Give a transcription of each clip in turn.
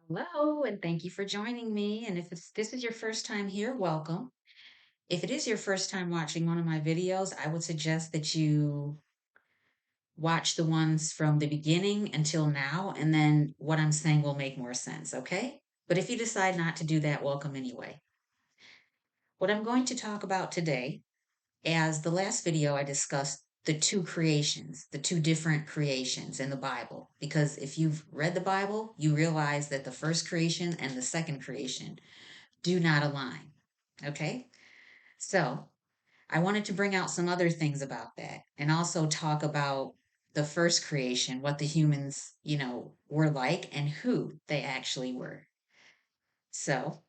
Hello, and thank you for joining me. And if this is your first time here, welcome. If it is your first time watching one of my videos, I would suggest that you watch the ones from the beginning until now, and then what I'm saying will make more sense, okay? But if you decide not to do that, welcome anyway. What I'm going to talk about today, as the last video I discussed the two creations, the two different creations in the Bible. Because if you've read the Bible, you realize that the first creation and the second creation do not align. Okay. So I wanted to bring out some other things about that and also talk about the first creation, what the humans, were like and who they actually were. So,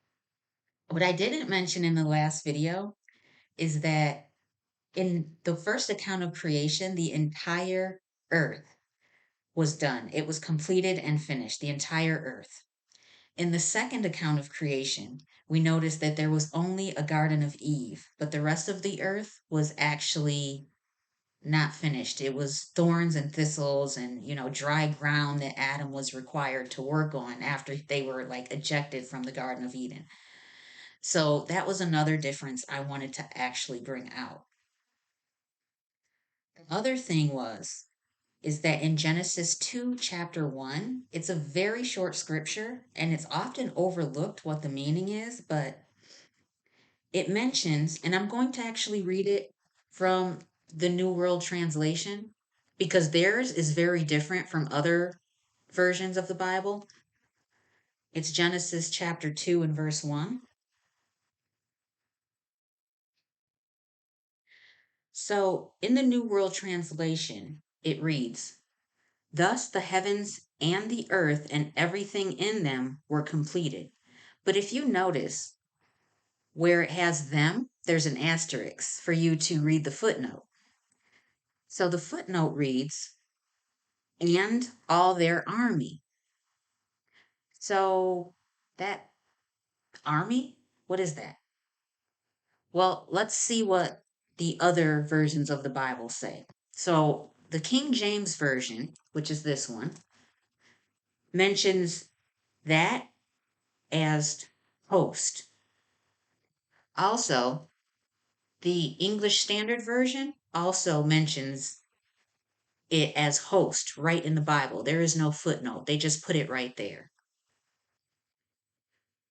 what I didn't mention in the last video is that in the first account of creation, the entire earth was done. It was completed and finished, the entire earth. In the second account of creation, we notice that there was only a Garden of Eve, but the rest of the earth was actually not finished. It was thorns and thistles and, dry ground that Adam was required to work on after they were like ejected from the Garden of Eden. So that was another difference I wanted to actually bring out. The other thing is that in Genesis 2, chapter 1, it's a very short scripture and it's often overlooked what the meaning is, but it mentions, and I'm going to actually read it from the New World Translation because theirs is very different from other versions of the Bible. It's Genesis chapter 2 and verse 1. So in the New World Translation, it reads, thus the heavens and the earth and everything in them were completed. But if you notice where it has them, there's an asterisk for you to read the footnote. So the footnote reads, and all their army. So that army, what is that? Well, let's see what the other versions of the Bible say. So the King James Version, which is this one, mentions that as host. Also, the English Standard Version also mentions it as host right in the Bible. There is no footnote. They just put it right there.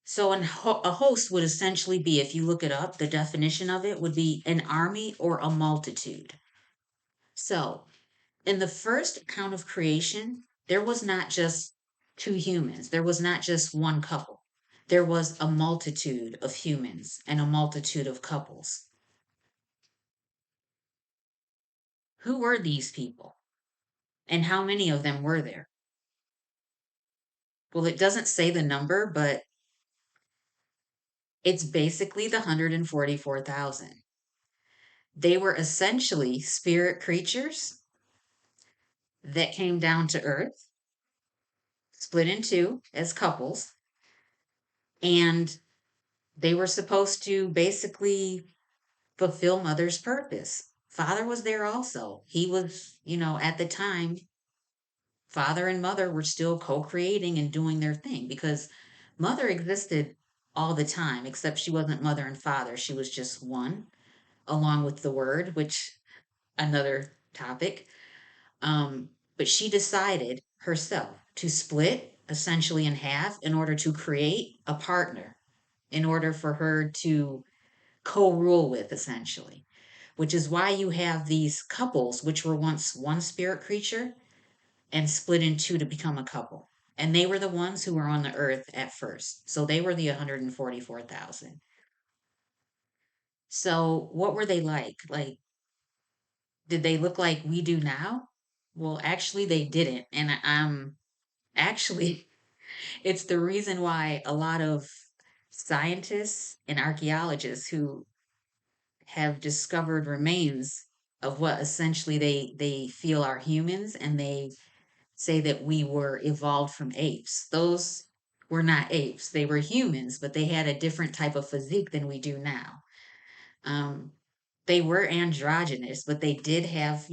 So a host would essentially be, if you look it up, the definition of it would be an army or a multitude. So in the first account of creation, there was not just two humans. There was not just one couple. There was a multitude of humans and a multitude of couples. Who were these people? And how many of them were there? Well, it doesn't say the number, but it's basically the 144,000. They were essentially spirit creatures that came down to earth, split in two as couples, and they were supposed to basically fulfill mother's purpose. Father was there also. He was, at the time, father and mother were still co creating and doing their thing because mother existed all the time, except she wasn't mother and father. She was just one, along with the word, which another topic. Um, but she decided herself to split essentially in half in order to create a partner, in order for her to co rule with, essentially, which is why you have these couples, which were once one spirit creature and split in two to become a couple. And they were the ones who were on the earth at first. So they were the 144,000. So what were they like? Like, did they look like we do now? Well, actually, they didn't. And I'm actually, it's the reason why a lot of scientists and archaeologists who have discovered remains of what essentially they feel are humans, and they say that we were evolved from apes. Those were not apes. They were humans, but they had a different type of physique than we do now. Um, they were androgynous, but they did have,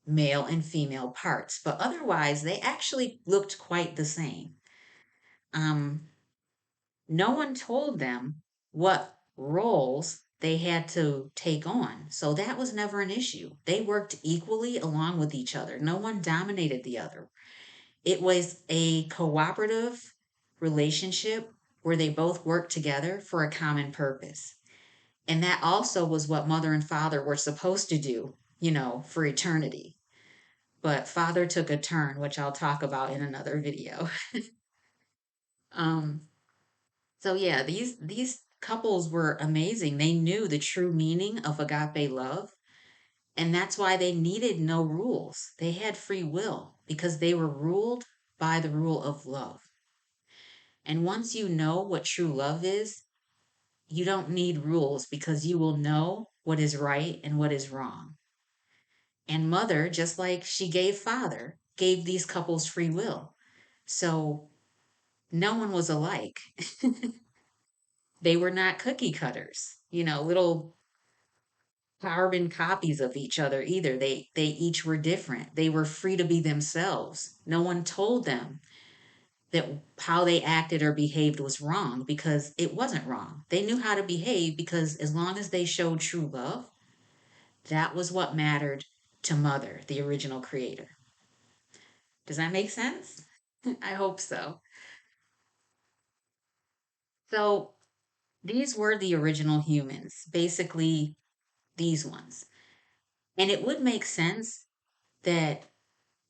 male and female parts. But otherwise, they actually looked quite the same. um, no one told them what roles they had to take on. So that was never an issue. They worked equally along with each other. No one dominated the other. It was a cooperative relationship where they both worked together for a common purpose. And that also was what mother and father were supposed to do, for eternity. But father took a turn, which I'll talk about in another video. Um, so yeah, these couples were amazing. They knew the true meaning of agape love, and that's why they needed no rules. They had free will because they were ruled by the rule of love. And once you know what true love is, you don't need rules because you will know what is right and what is wrong. And mother, just like she gave father, gave these couples free will. So no one was alike. They were not cookie cutters, little carbon copies of each other either. They each were different. They were free to be themselves. No one told them that how they acted or behaved was wrong because it wasn't wrong. They knew how to behave because as long as they showed true love, that was what mattered to mother, the original creator. Does that make sense? I hope so. So these were the original humans, basically these ones. And it would make sense that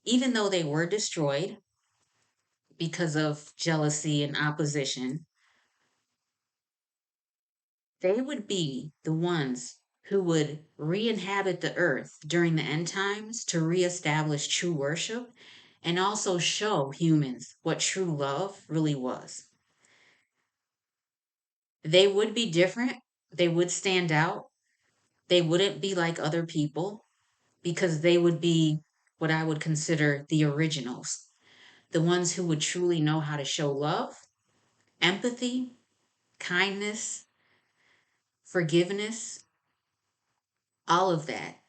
even though they were destroyed because of jealousy and opposition, they would be the ones who would re inhabit the earth during the end times to reestablish true worship and also show humans what true love really was. They would be different, they would stand out, they wouldn't be like other people because they would be what I would consider the originals, the ones who would truly know how to show love, empathy, kindness, forgiveness, all of that,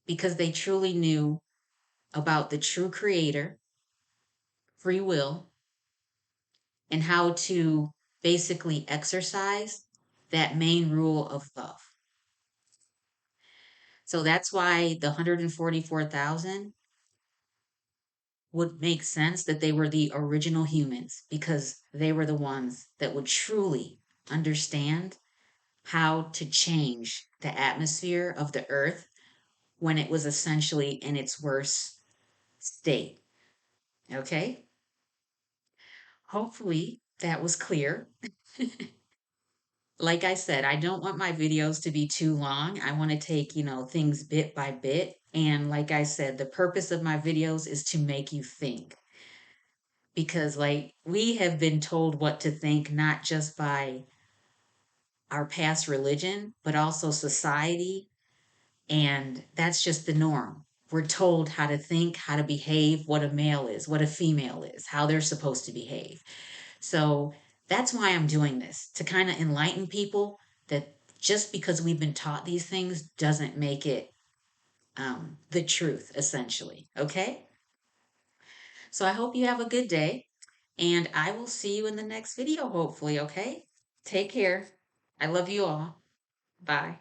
because they truly knew about the true creator, free will, and how to basically exercise that main rule of love. So that's why the 144,000 would make sense that they were the original humans because they were the ones that would truly understand how to change the atmosphere of the earth when it was essentially in its worst state. Okay? Hopefully that was clear. Like I said, I don't want my videos to be too long. I want to take, things bit by bit. And like I said, the purpose of my videos is to make you think. Because, like, we have been told what to think, not just by our past religion, but also society. And that's just the norm. We're told how to think, how to behave, what a male is, what a female is, how they're supposed to behave. So that's why I'm doing this to kind of enlighten people that just because we've been taught these things doesn't make it the truth, essentially. Okay? So I hope you have a good day, and I will see you in the next video, hopefully. Okay? Take care. I love you all. Bye.